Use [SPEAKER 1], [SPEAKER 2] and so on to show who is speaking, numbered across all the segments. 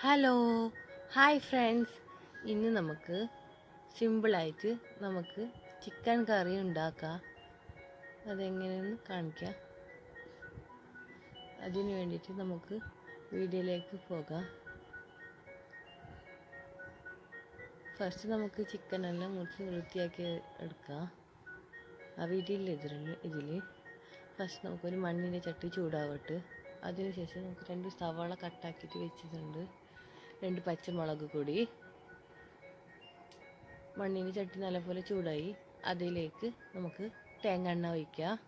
[SPEAKER 1] Hello hi friends. ഇന്ന് നമുക്ക് സിമ്പിളായിട്ട് നമുക്ക് ചിക്കൻ കറി ഉണ്ടാക്കാം. അതെങ്ങനെയെന്ന് കാണിക്കാം. അതിന് വേണ്ടിയിട്ട് നമുക്ക് വീഡിയോയിലേക്ക് പോകാം. ഫസ്റ്റ് നമുക്ക് ചിക്കനെല്ലാം മുറിച്ച് വൃത്തിയാക്കി എടുക്കാം. ആ വീഡിയോയിൽ ഇതിൽ ഫസ്റ്റ് നമുക്കൊരു മണ്ണിൻ്റെ ചട്ടി ചൂടാവട്ടെ. അതിനുശേഷം നമുക്ക് 2 സവാള കട്ടാക്കിയിട്ട് വെച്ചിട്ടുണ്ട്, 2 പച്ചമുളക് കൂടി. മണ്ണിന് ചട്ടി നല്ലപോലെ ചൂടായി. അതിലേക്ക് നമുക്ക് തേങ്ങ എണ്ണ ഒഴിക്കുക.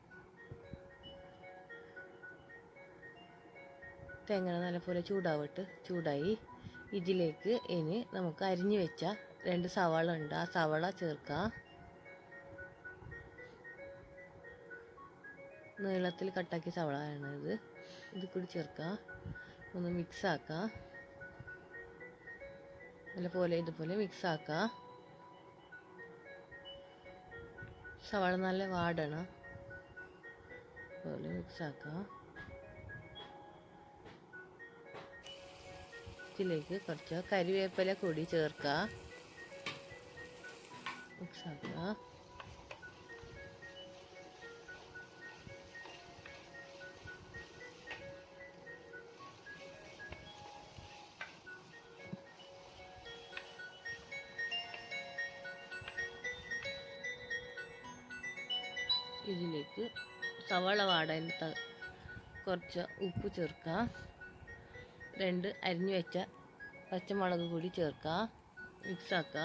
[SPEAKER 1] തേങ്ങ നല്ലപോലെ ചൂടായി. ഇതിലേക്ക് ഇനി നമുക്ക് അരിഞ്ഞു വെച്ച 2 സവാള ഉണ്ട്, ആ സവാള ചേർക്കുക. നീളത്തിൽ കട്ടാക്കിയ സവാളയാണ് ഇത് കൂടി ചേർക്കുക. ഒന്ന് മിക്സ് ആക്കുക. ഇതുപോലെ മിക്സ് ആക്കുക. സവാള നല്ല വാടണം, അതുപോലെ മിക്സ് ആക്കുക. ഇതിലേക്ക് കുറച്ച് കരിവേപ്പില കൂടി ചേർക്കുക. മിക്സ് ആക്കുക. ഇതിലേക്ക് സവാള വാടാൻ കുറച്ച് ഉപ്പ് ചേർക്കുക. 2 അരിഞ്ഞു വെച്ച പച്ചമുളക് കൂടി ചേർക്കുക. മിക്സ് ആക്കുക.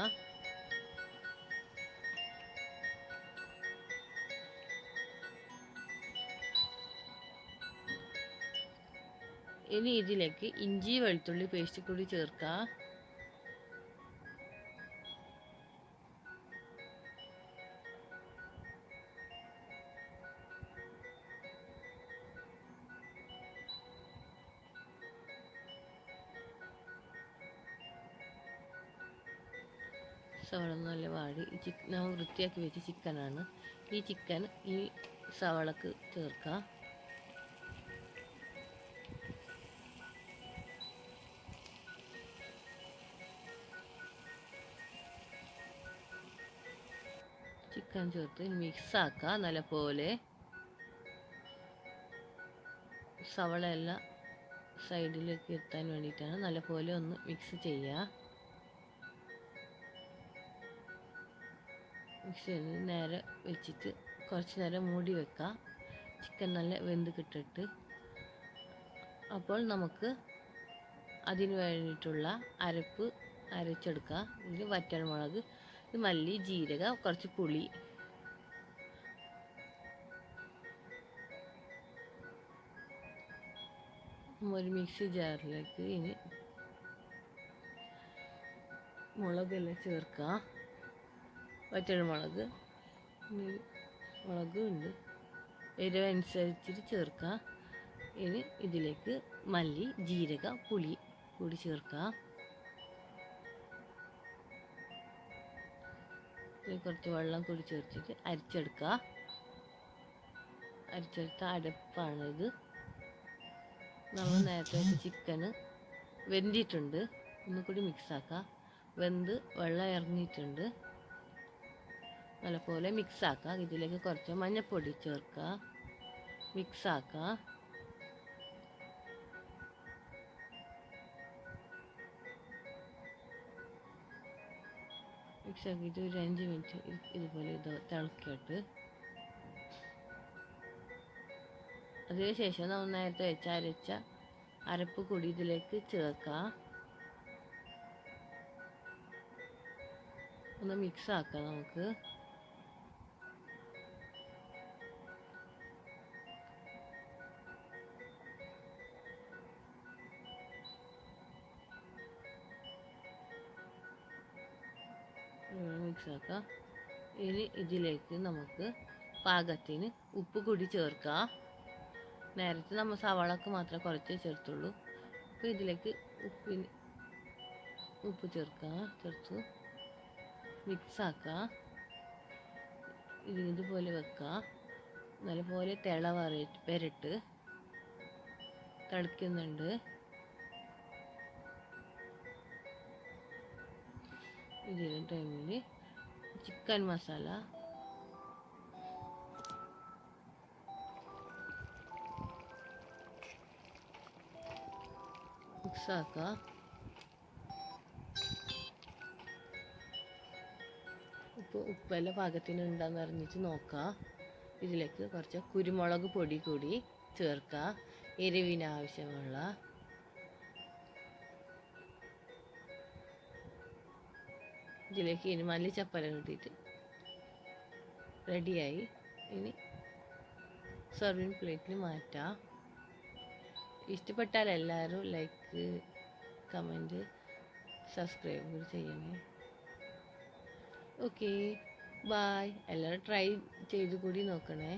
[SPEAKER 1] ഇനി ഇതിലേക്ക് ഇഞ്ചി വെളുത്തുള്ളി പേസ്റ്റ് കൂടി ചേർക്കുക. സവാള നല്ല വാടി. നമ്മൾ വൃത്തിയാക്കി വെച്ച ചിക്കനാണ്. ഈ ചിക്കൻ ഈ സവാളക്ക് ചേർക്കുക. ചിക്കൻ ചേർത്ത് മിക്സ് ആക്കുക. നല്ലപോലെ സവാള എല്ലാം സൈഡിലേക്ക് എത്താൻ വേണ്ടിയിട്ടാണ്. നല്ലപോലെ ഒന്ന് മിക്സ് ചെയ്യുക. മിക്സ് ചെയ്ത് നേരെ വെച്ചിട്ട് കുറച്ച് നേരം മൂടി വെക്കുക. ചിക്കൻ നല്ല വെന്ത് കിട്ടിട്ട് അപ്പോൾ നമുക്ക് അതിന് വേണ്ടിയിട്ടുള്ള അരപ്പ് അരച്ചെടുക്കുക. ഇതിൽ വറ്റൽമുളക്, മല്ലി, ജീരകം, കുറച്ച് പുളി. ഒരു മിക്സി ജാറിലേക്ക് ഇനി മുളകെല്ലാം ചേർക്കുക. വറ്റൽമുളക്, മുളക് ഉണ്ട്, എരിവനുസരിച്ചിട്ട് ചേർക്കുക. ഇനി ഇതിലേക്ക് മല്ലി, ജീരകം, പുളി കൂടി ചേർക്കുക. കുറച്ച് വെള്ളം കൂടി ചേർത്തിട്ട് അരച്ചെടുക്കുക. അരച്ചെടുത്ത അരപ്പാണിത്. നമ്മൾ നേരത്തെ വെച്ച ചിക്കന് വെന്തിട്ടുണ്ട്. ഒന്നുകൂടി മിക്സാക്കുക. വെന്ത് വെള്ളം ഇറങ്ങിയിട്ടുണ്ട്. നല്ലപോലെ മിക്സാക്കുക. ഇതിലേക്ക് കുറച്ച് മഞ്ഞൾപ്പൊടി ചേർക്കുക. മിക്സാക്കുക. മിക്സാക്കിയിട്ട് ഒരു 5 മിനിറ്റ് ഇതുപോലെ തിളക്കിയിട്ട് അതിനുശേഷം നമ്മൾ നേരത്തെ അരച്ച അരപ്പ് കൂടി ഇതിലേക്ക് ചേർക്കുക. ഒന്ന് മിക്സ് ആക്കാം. നമുക്ക് മിക്സ് ആക്കാം. ഇനി ഇതിലേക്ക് നമുക്ക് പാകത്തിന് ഉപ്പ് കൂടി ചേർക്കുക. നേരത്തെ നമ്മൾ സവാളക്ക് മാത്രമേ കുറച്ചേ ചേർത്തുള്ളൂ. അപ്പോൾ ഇതിലേക്ക് ഉപ്പ് ചേർത്തു മിക്സാക്കുക. ഇതുപോലെ വെക്കുക. നല്ലപോലെ വരട്ട് തിളയ്ക്കുന്നുണ്ട്. ഇതിൻ്റെ ടൈമിൽ ചിക്കൻ മസാല മിക്സാക്കുക. ഉപ്പെല്ലാം പാകത്തിന് ഉണ്ടെന്ന് അറിഞ്ഞിട്ട് നോക്കുക. ഇതിലേക്ക് കുറച്ച് കുരുമുളക് പൊടി കൂടി ചേർക്കുക, എരിവിന് ആവശ്യമുള്ള. ഇതിലേക്ക് ഇനി മല്ലിച്ചപ്പല ഇട്ടിട്ട് റെഡിയായി. ഇനി സെർവിങ് പ്ലേറ്റിൽ മാറ്റാം. ഇഷ്ടപ്പെട്ടാൽ എല്ലാവരും ലൈക്ക്, കമൻറ്റ്, സബ്സ്ക്രൈബ് കൂടി ചെയ്യണേ. Okay, bye. എല്ലാവരും ട്രൈ ചെയ്ത് കൂടി നോക്കണേ.